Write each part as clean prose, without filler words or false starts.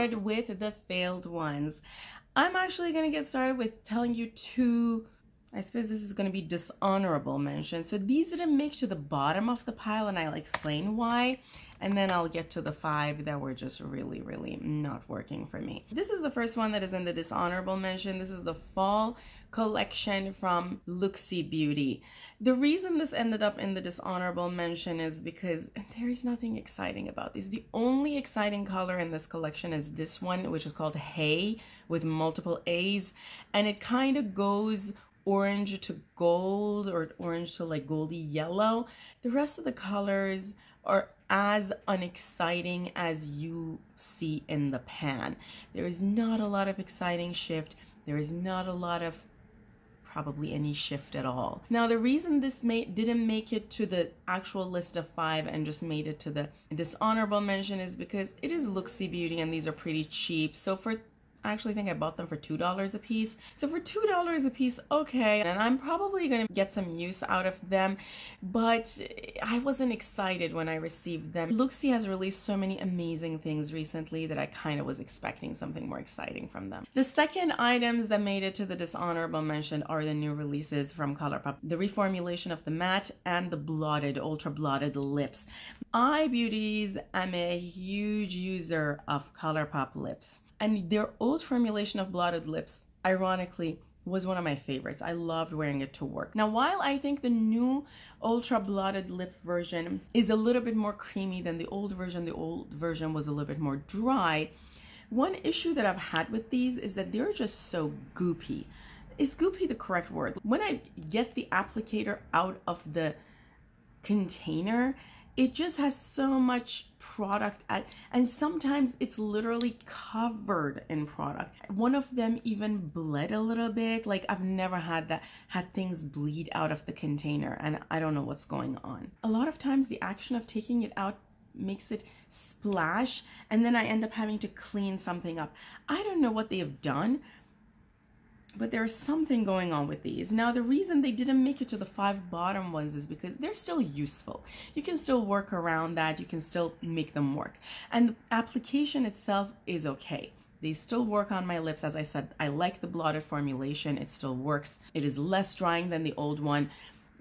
started with the failed ones. I'm actually going to get started with telling you two, I suppose this is going to be dishonorable mentions. So these didn't make to the bottom of the pile, and I'll explain why. And then I'll get to the 5 that were just really, really not working for me. This is the first one that is in the dishonorable mention. This is the fall collection from Lookie Beauty. The reason this ended up in the dishonorable mention is because there is nothing exciting about these. The only exciting color in this collection is this one, which is called Hay with multiple A's. And it kind of goes orange to gold or orange to like goldy yellow. The rest of the colors are as unexciting as you see in the pan. There is not a lot of exciting shift. There is not a lot of probably any shift at all. Now, the reason this didn't make it to the actual list of 5 and just made it to the dishonorable mention is because it is Lookie Beauty and these are pretty cheap. So I actually think I bought them for $2 a piece. So for $2 a piece, okay, and I'm probably going to get some use out of them, but I wasn't excited when I received them. Lookie has released so many amazing things recently that I kind of was expecting something more exciting from them. The second items that made it to the dishonorable mention are the new releases from Colourpop, the reformulation of the matte and the blotted, ultra blotted lips. I, Beauties, am a huge user of Colourpop lips. And their old formulation of blotted lips, ironically, was one of my favorites. I loved wearing it to work. Now, while I think the new ultra blotted lip version is a little bit more creamy than the old version was a little bit more dry, one issue that I've had with these is that they're just so goopy. Is goopy the correct word? When I get the applicator out of the container, it just has so much product and sometimes it's literally covered in product. One of them even bled a little bit. Like, I've never had things bleed out of the container, and I don't know what's going on. A lot of times the action of taking it out makes it splash, and then I end up having to clean something up. I don't know what they have done, but there's something going on with these. Now, the reason they didn't make it to the 5 bottom ones is because they're still useful. You can still work around that. You can still make them work. And the application itself is okay. They still work on my lips. As I said, I like the blotted formulation. It still works. It is less drying than the old one.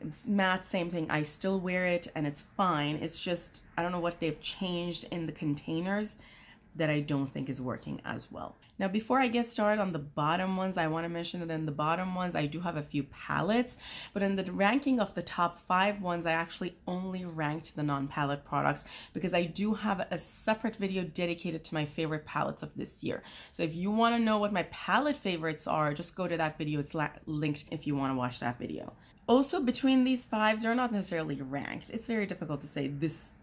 It's matte, same thing. I still wear it and it's fine. It's just, I don't know what they've changed in the containers that I don't think is working as well. Now, before I get started on the bottom ones, I want to mention that in the bottom ones, I do have a few palettes, but in the ranking of the top 5 ones, I actually only ranked the non-palette products because I do have a separate video dedicated to my favorite palettes of this year. So if you want to know what my palette favorites are, just go to that video. It's linked if you want to watch that video. Also, between these 5s, they're not necessarily ranked. It's very difficult to say this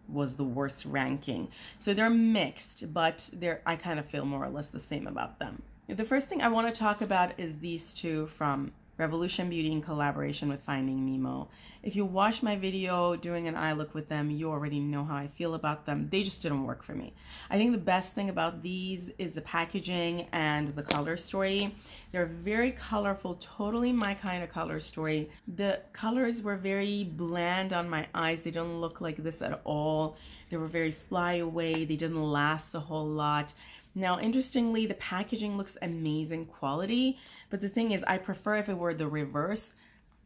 was the worst ranking. So they're mixed, but I kind of feel more or less the same about them. The first thing I want to talk about is these two from Revolution Beauty in collaboration with Finding Nemo. If you watched my video doing an eye look with them, you already know how I feel about them. They just didn't work for me. I think the best thing about these is the packaging and the color story. They're very colorful, totally my kind of color story. The colors were very bland on my eyes. They don't look like this at all. They were very fly away. They didn't last a whole lot. Now, interestingly, the packaging looks amazing quality, but the thing is, I prefer if it were the reverse.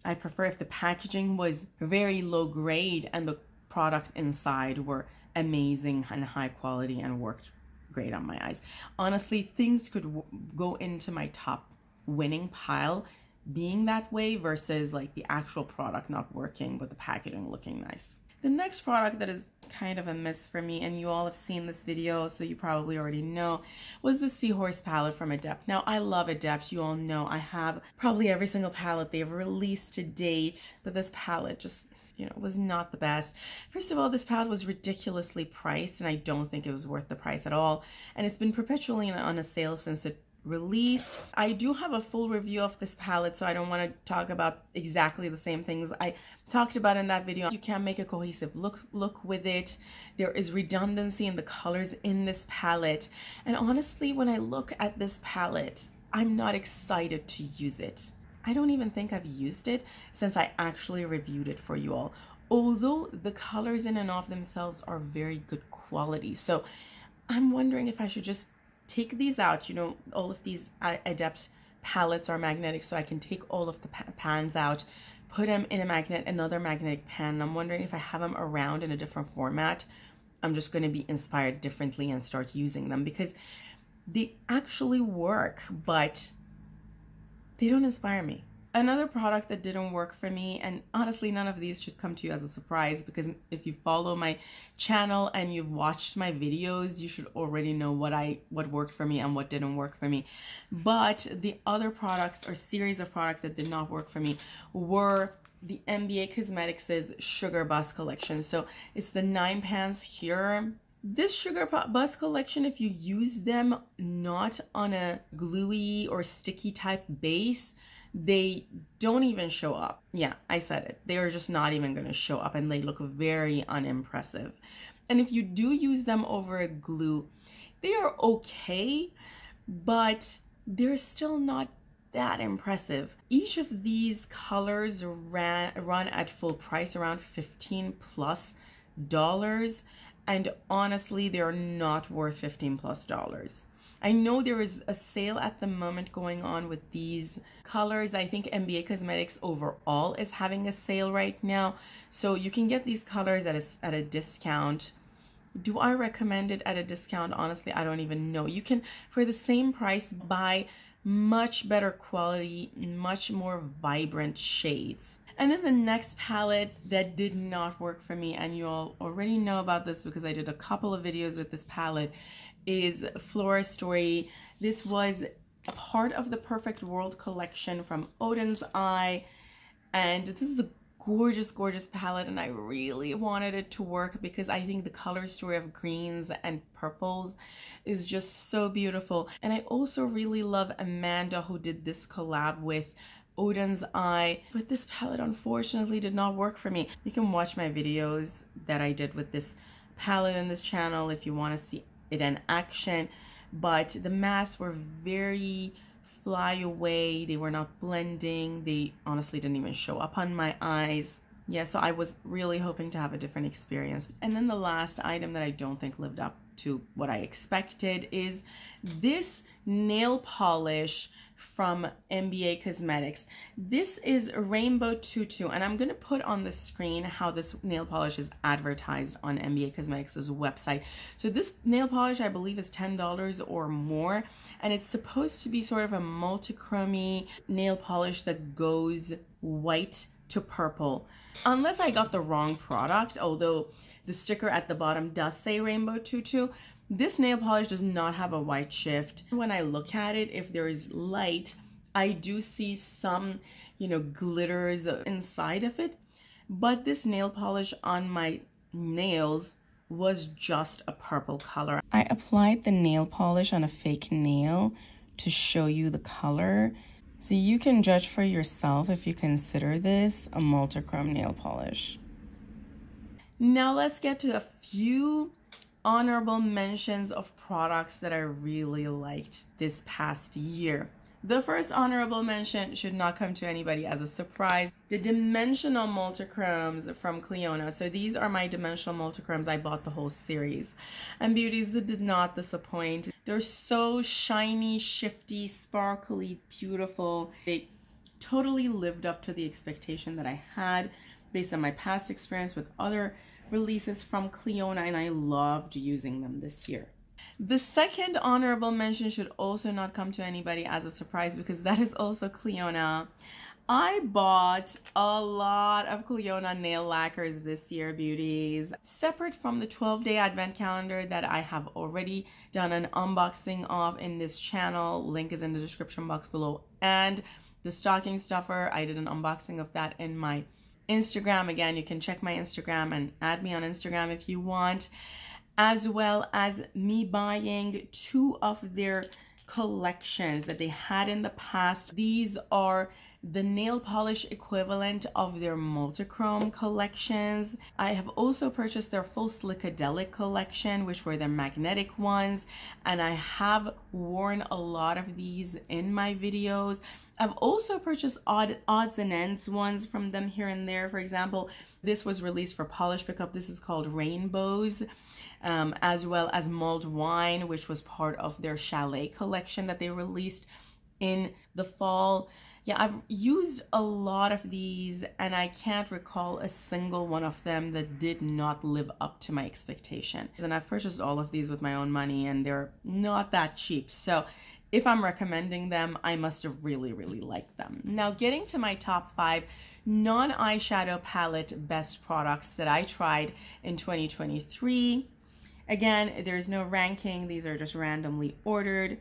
I prefer if the packaging was very low grade and the product inside were amazing and high quality and worked great on my eyes. Honestly, things could go into my top winning pile being that way versus like the actual product not working but the packaging looking nice. The next product that is kind of a miss for me, and you all have seen this video, so you probably already know, was the Seahorse palette from Adept. Now, I love Adept. You all know I have probably every single palette they've released to date, but this palette just, was not the best. First of all, this palette was ridiculously priced, and I don't think it was worth the price at all, and it's been perpetually on a sale since it released. I do have a full review of this palette, so I don't want to talk about exactly the same things I talked about in that video. You can't make a cohesive look with it. There is redundancy in the colors in this palette, and honestly, when I look at this palette, I'm not excited to use it. I don't even think I've used it since I actually reviewed it for you all, although the colors in and of themselves are very good quality. So I'm wondering if I should just take these out. You know, all of these Adept palettes are magnetic, so I can take all of the pans out, put them in another magnetic pan. I'm wondering if I have them around in a different format, I'm just going to be inspired differently and start using them, because they actually work, but they don't inspire me. Another product that didn't work for me, and honestly none of these should come to you as a surprise, because if you follow my channel and you've watched my videos, you should already know what worked for me and what didn't work for me. But the other products or series of products that did not work for me were the NBA Cosmetics' Sugar Bus collection. So it's the 9 pans here. This Sugar Bus collection, if you use them not on a gluey or sticky type base, they don't even show up. Yeah, I said it. They are just not even going to show up, and they look very unimpressive. And if you do use them over glue, they are okay, but they're still not that impressive. Each of these colors run at full price, around $15+, and honestly, they're not worth $15+. I know there is a sale at the moment going on with these colors. I think NBA Cosmetics overall is having a sale right now, so you can get these colors at a discount. Do I recommend it at a discount? Honestly, I don't even know. You can, for the same price, buy much better quality, much more vibrant shades. And then the next palette that did not work for me, and you all already know about this because I did a couple of videos with this palette, is Flora Story. This was a part of the Perfect World collection from Odin's Eye, and this is a gorgeous, gorgeous palette, and I really wanted it to work because I think the color story of greens and purples is just so beautiful. And I also really love Amanda, who did this collab with Odin's Eye, but this palette unfortunately did not work for me. You can watch my videos that I did with this palette in this channel if you want to see it in action, but the masks were very fly away. They were not blending. They honestly didn't even show up on my eyes. Yeah, so I was really hoping to have a different experience. And then the last item that I don't think lived up to what I expected is this nail polish from NBA Cosmetics. This is Rainbow Tutu, and I'm going to put on the screen how this nail polish is advertised on NBA Cosmetics' website. So this nail polish, I believe, is $10 or more, and it's supposed to be sort of a multi-chrome nail polish that goes white to purple. Unless I got the wrong product, although the sticker at the bottom does say Rainbow Tutu, this nail polish does not have a white shift. When I look at it, if there is light, I do see some, glitters inside of it. But this nail polish on my nails was just a purple color. I applied the nail polish on a fake nail to show you the color. So you can judge for yourself if you consider this a multi-chrome nail polish. Now let's get to a few honorable mentions of products that I really liked this past year. The first honorable mention should not come to anybody as a surprise. The dimensional multichromes from Clionadh. So these are my dimensional multichromes. I bought the whole series. And Beauties, that did not disappoint. They're so shiny, shifty, sparkly, beautiful. They totally lived up to the expectation that I had based on my past experience with other releases from Clionadh, and I loved using them this year. The second honorable mention should also not come to anybody as a surprise because that is also Clionadh. I bought a lot of Clionadh nail lacquers this year, Beauties. Separate from the 12-day advent calendar that I have already done an unboxing of in this channel, link is in the description box below, and the stocking stuffer, I did an unboxing of that in my Instagram. Again, you can check my Instagram and add me on Instagram if you want, as well as me buying 2 of their collections that they had in the past. These are the nail polish equivalent of their multichrome collections. I have also purchased their full Slickadelic collection, which were their magnetic ones, and I have worn a lot of these in my videos. I've also purchased odds and ends ones from them here and there. For example, this was released for Polish Pickup. This is called Rainbows, as well as Mulled Wine, which was part of their Chalet collection that they released in the fall. Yeah, I've used a lot of these and I can't recall a single one of them that did not live up to my expectation. And I've purchased all of these with my own money and they're not that cheap. So if I'm recommending them, I must have really, really liked them. Now, getting to my top 5 non-eyeshadow palette best products that I tried in 2023. Again, there's no ranking. These are just randomly ordered.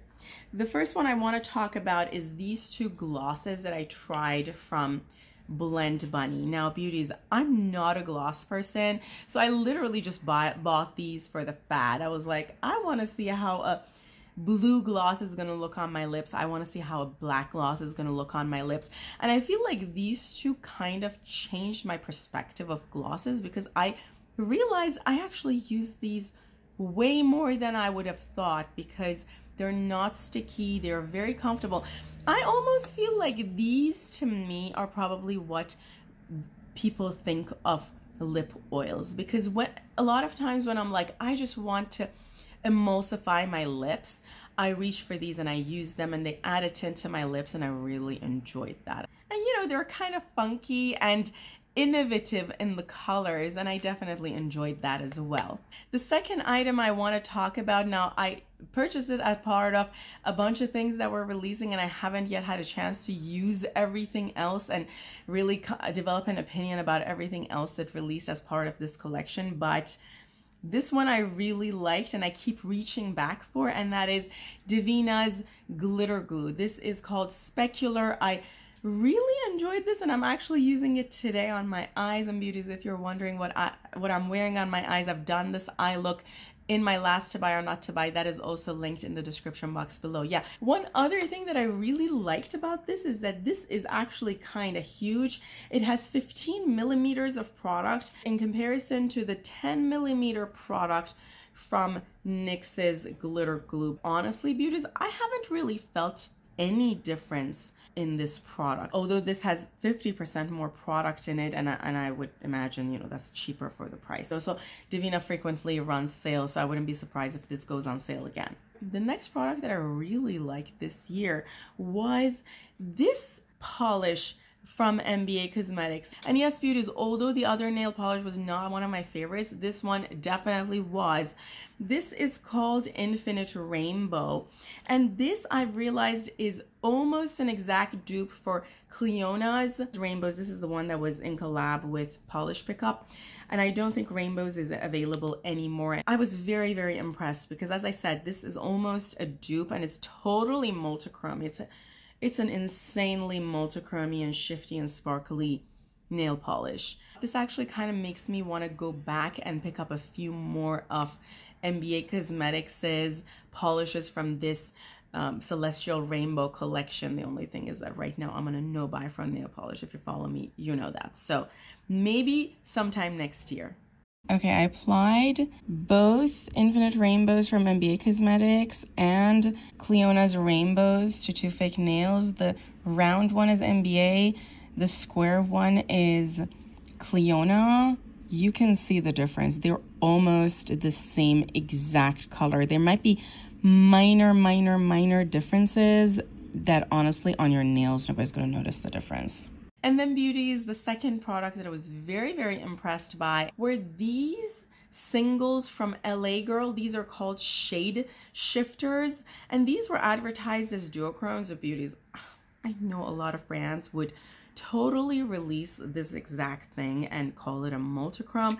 The first one I want to talk about is these 2 glosses that I tried from Blend Bunny. Now, beauties, I'm not a gloss person, so I literally just bought these for the fad. I was like, I want to see how a blue gloss is going to look on my lips. I want to see how a black gloss is going to look on my lips. And I feel like these 2 kind of changed my perspective of glosses because I realized I actually use these way more than I would have thought because they're not sticky. They're very comfortable. I almost feel like these to me are probably what people think of lip oils, because a lot of times when I'm like, I just want to emulsify my lips, I reach for these and I use them and they add a tint to my lips and I really enjoyed that. And you know, they're kind of funky and innovative in the colors and I definitely enjoyed that as well. The second item I want to talk about, now I purchased it as part of a bunch of things that were releasing and I haven't yet had a chance to use everything else and really develop an opinion about everything else that released as part of this collection, but this one I really liked and I keep reaching back for, and that is Divina's glitter glue. This is called Specular. I really enjoyed this and I'm actually using it today on my eyes. And beauties, if you're wondering what I'm wearing on my eyes, I've done this eye look in my last to buy or not to buy. That is also linked in the description box below. Yeah, one other thing that I really liked about this is that this is actually kind of huge. It has 15 millimeters of product in comparison to the 10 millimeter product from NYX's glitter glue. Honestly, beauties, I haven't really felt any difference in this product, although this has 50% more product in it, and I would imagine, you know, that's cheaper for the price. Also, Divina frequently runs sales, so I wouldn't be surprised if this goes on sale again. The next product that I really liked this year was this polish from NBA Cosmetics. And yes, beauties, although the other nail polish was not one of my favorites, this one definitely was. This is called Infinite Rainbow. And this I've realized is almost an exact dupe for Cleona's Rainbows. This is the one that was in collab with Polish Pickup. And I don't think Rainbows is available anymore. I was very, very impressed because, as I said, this is almost a dupe and it's totally multichrome. It's an insanely multichrome and shifty and sparkly nail polish. This actually kind of makes me want to go back and pick up a few more of NBA Cosmetics' polishes from this Celestial Rainbow collection. The only thing is that right now I'm on a no buy from nail polish. If you follow me, you know that. So maybe sometime next year. Okay, I applied both Infinite Rainbows from NBA Cosmetics and Cleona's Rainbows to Too Fake Nails. The round one is NBA. The square one is Cleona. You can see the difference. They're almost the same exact color. There might be minor differences that honestly on your nails, nobody's going to notice the difference. And then beauties, the second product that I was very, very impressed by were these singles from LA Girl. These are called Shade Shifters, and these were advertised as duochromes. But beauties, I know a lot of brands would totally release this exact thing and call it a multichrome.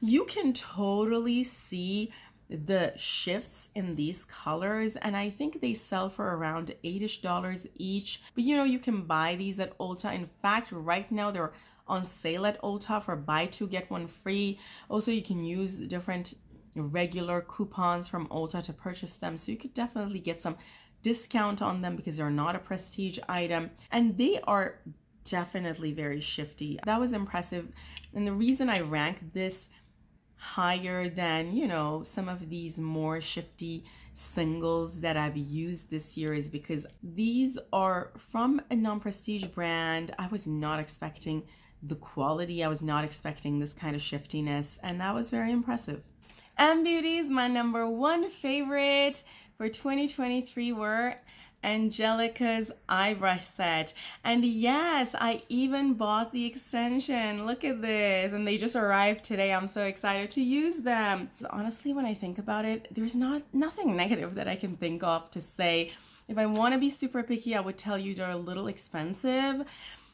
You can totally see the shifts in these colors, and I think they sell for around $8-ish each. But you know, you can buy these at Ulta. In fact, right now they're on sale at Ulta for buy two get one free. Also, you can use different regular coupons from Ulta to purchase them, so you could definitely get some discount on them because they're not a prestige item, and they are definitely very shifty. That was impressive, and the reason I rank this higher than, you know, some of these more shifty singles that I've used this year is because these are from a non-prestige brand. I was not expecting the quality. I was not expecting this kind of shiftiness, and that was very impressive. And beauties, my number one favorite for 2023 were Angelica's eyebrush set. And yes, I even bought the extension. Look at this. And they just arrived today. I'm so excited to use them. Honestly, when I think about it, there's nothing negative that I can think of to say. If I want to be super picky, I would tell you they're a little expensive,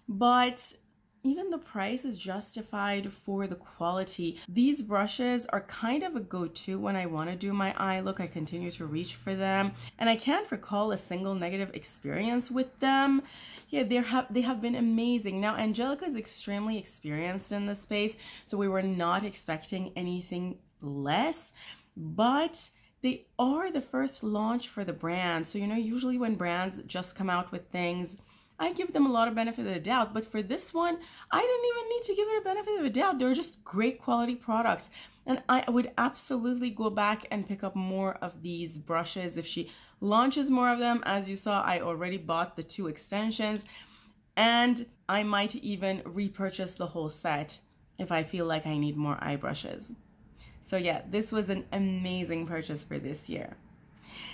but even the price is justified for the quality. These brushes are kind of a go-to when I want to do my eye look. I continue to reach for them, and I can't recall a single negative experience with them. Yeah, they have been amazing. Now, Angelica is extremely experienced in this space, so we were not expecting anything less, but they are the first launch for the brand. So, you know, usually when brands just come out with things, I give them a lot of benefit of the doubt, but for this one, I didn't even need to give it a benefit of the doubt. They're just great quality products, and I would absolutely go back and pick up more of these brushes if she launches more of them. As you saw, I already bought the 2 extensions, and I might even repurchase the whole set if I feel like I need more eye brushes. So yeah, this was an amazing purchase for this year.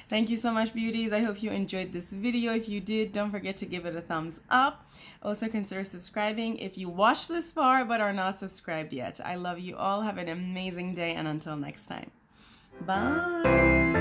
Thank you so much, beauties. I hope you enjoyed this video. If you did, don't forget to give it a thumbs up. Also consider subscribing if you watched this far but are not subscribed yet. I love you all. Have an amazing day, and until next time. Bye.